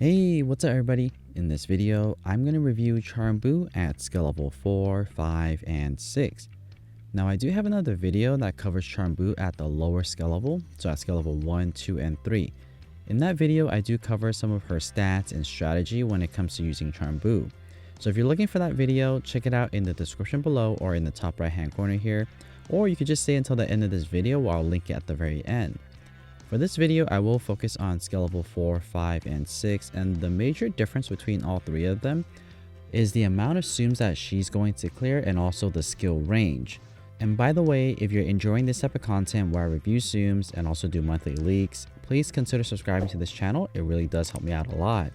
Hey, what's up everybody? In this video, I'm going to review Charm Boo at skill level 4, 5, and 6. Now I do have another video that covers Charm Boo at the lower skill level, so at skill level 1, 2, and 3. In that video, I do cover some of her stats and strategy when it comes to using Charm Boo. So if you're looking for that video, check it out in the description below or in the top right hand corner here, or you could just stay until the end of this video where I'll link it at the very end. For this video, I will focus on skill level 4, 5, and 6, and the major difference between all three of them is the amount of zooms that she's going to clear and also the skill range. And by the way, if you're enjoying this type of content where I review zooms and also do monthly leaks, please consider subscribing to this channel. It really does help me out a lot.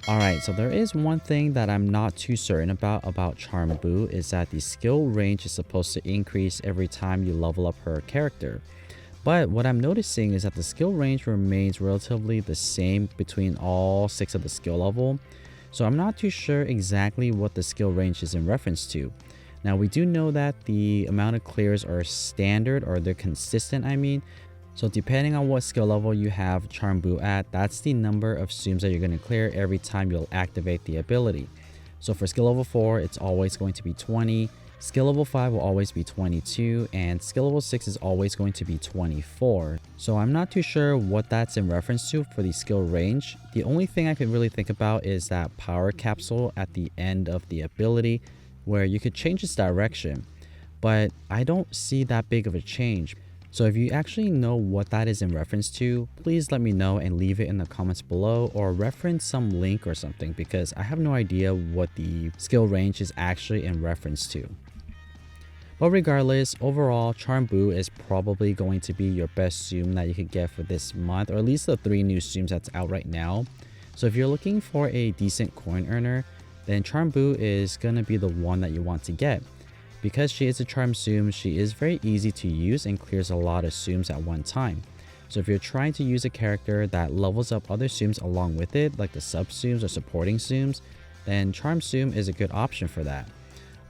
Alright, so there is one thing that I'm not too certain about Charm Boo is that the skill range is supposed to increase every time you level up her character. But what I'm noticing is that the skill range remains relatively the same between all 6 of the skill level. So I'm not too sure exactly what the skill range is in reference to. Now we do know that the amount of clears are standard, or they're consistent I mean. So depending on what skill level you have Charm Boo at, that's the number of zooms that you're going to clear every time you'll activate the ability. So for skill level 4, it's always going to be 20. Skill level 5 will always be 22, and skill level 6 is always going to be 24. So I'm not too sure what that's in reference to for the skill range. The only thing I could really think about is that power capsule at the end of the ability where you could change its direction, but I don't see that big of a change. So if you actually know what that is in reference to, please let me know and leave it in the comments below, or reference some link or something, because I have no idea what the skill range is actually in reference to. But regardless, overall, Charm Boo is probably going to be your best zoom that you could get for this month, or at least the 3 new zooms that's out right now. So if you're looking for a decent coin earner, then Charm Boo is going to be the one that you want to get. Because she is a charm zoom, she is very easy to use and clears a lot of zooms at one time. So if you're trying to use a character that levels up other zooms along with it, like the sub zooms or supporting zooms, then Charm Zoom is a good option for that.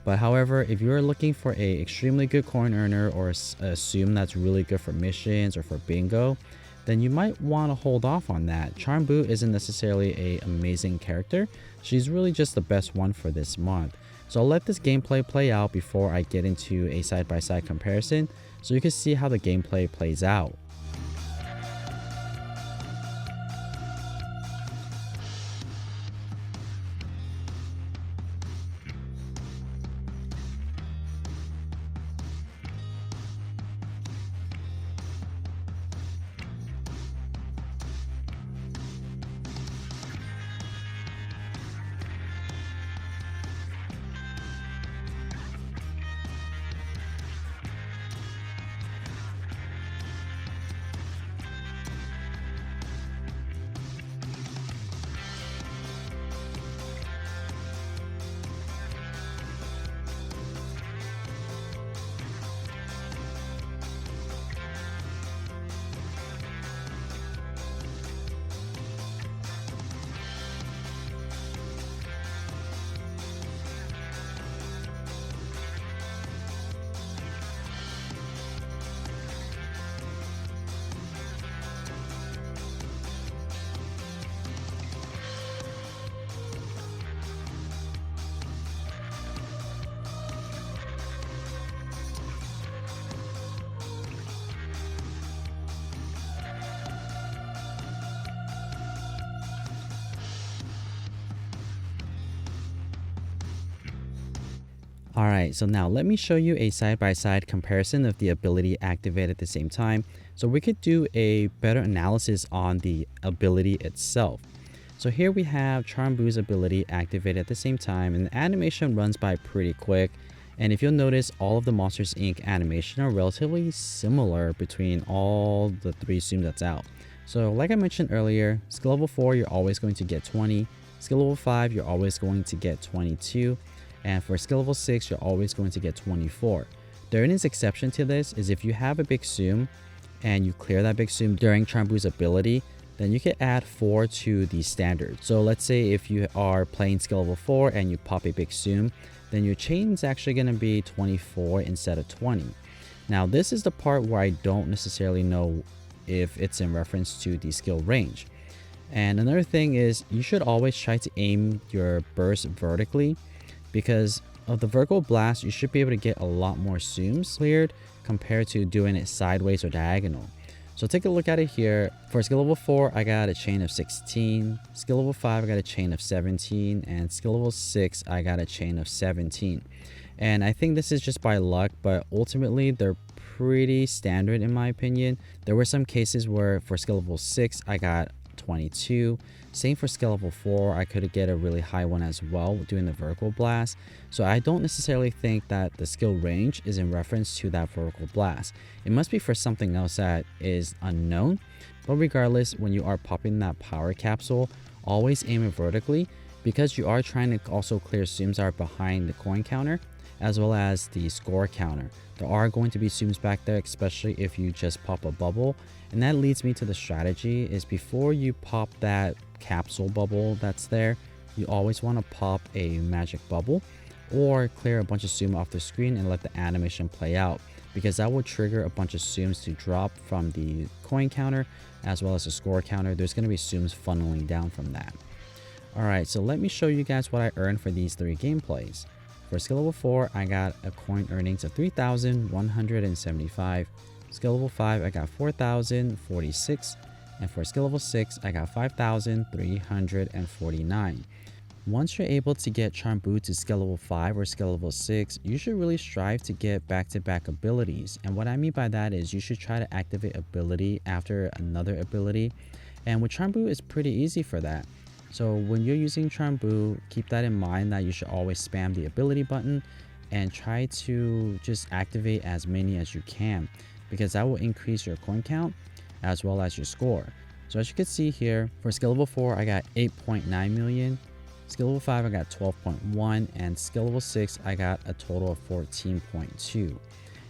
But however, if you're looking for a extremely good coin earner, or a zoom that's really good for missions or for bingo, then you might want to hold off on that. Charm Boo isn't necessarily an amazing character. She's really just the best one for this month. So I'll let this gameplay play out before I get into a side-by-side comparison, so you can see how the gameplay plays out. Alright, so now let me show you a side-by-side comparison of the ability activated at the same time, so we could do a better analysis on the ability itself. So here we have Charm Boo's ability activated at the same time, and the animation runs by pretty quick. And if you'll notice, all of the Monsters Inc. animation are relatively similar between all the 3 zooms that's out. So like I mentioned earlier, skill level 4 you're always going to get 20, skill level 5 you're always going to get 22, and for skill level 6 you're always going to get 24. The only exception to this is if you have a big zoom and you clear that big zoom during Charm Boo's ability, then you can add 4 to the standard. So let's say if you are playing skill level 4 and you pop a big zoom, then your chain is actually going to be 24 instead of 20. Now this is the part where I don't necessarily know if it's in reference to the skill range. And another thing is you should always try to aim your burst vertically, because of the vertical blast you should be able to get a lot more zooms cleared compared to doing it sideways or diagonal. So take a look at it here. For skill level 4, I got a chain of 16. Skill level 5, I got a chain of 17. And skill level 6, I got a chain of 17. And I think this is just by luck, but ultimately they're pretty standard in my opinion. There were some cases where for skill level 6, I got 22. Same for skill level 4, I could get a really high one as well doing the vertical blast. So I don't necessarily think that the skill range is in reference to that vertical blast. It must be for something else that is unknown. But regardless, when you are popping that power capsule, always aim it vertically, because you are trying to also clear zooms that are behind the coin counter as well as the score counter. There are going to be zooms back there, especially if you just pop a bubble. And that leads me to the strategy is before you pop that capsule bubble that's there, you always want to pop a magic bubble or clear a bunch of zoom off the screen and let the animation play out, because that will trigger a bunch of zooms to drop from the coin counter as well as the score counter. There's going to be zooms funneling down from that. Alright, so let me show you guys what I earned for these 3 gameplays. For skill level 4, I got a coin earnings of 3,175. Skill level 5, I got 4,046. And for skill level 6, I got 5,349. Once you're able to get Charm-Bu to skill level 5 or skill level 6, you should really strive to get back-to-back abilities. And what I mean by that is you should try to activate ability after another ability. And with Charm-Bu, it's pretty easy for that. So when you're using Charm-Bu, keep that in mind that you should always spam the ability button and try to just activate as many as you can, because that will increase your coin count as well as your score. So as you can see here, for skill level 4, I got 8.9 million. Skill level 5, I got 12.1, and skill level 6, I got a total of 14.2.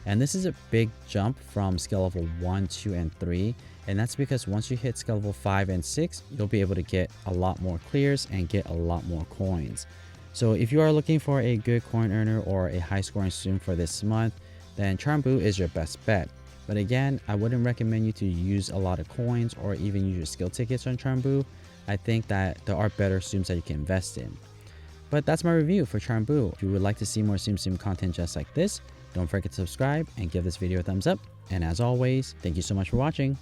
And this is a big jump from skill level 1, 2, and 3. And that's because once you hit skill level 5 and 6, you'll be able to get a lot more clears and get a lot more coins. So if you are looking for a good coin earner or a high scoring zoom for this month, then Charm-Bu is your best bet. But again, I wouldn't recommend you to use a lot of coins or even use your skill tickets on Charm-Bu. I think that there are better zooms that you can invest in. But that's my review for Charm-Bu. If you would like to see more Tsum Tsum content just like this, don't forget to subscribe and give this video a thumbs up. And as always, thank you so much for watching.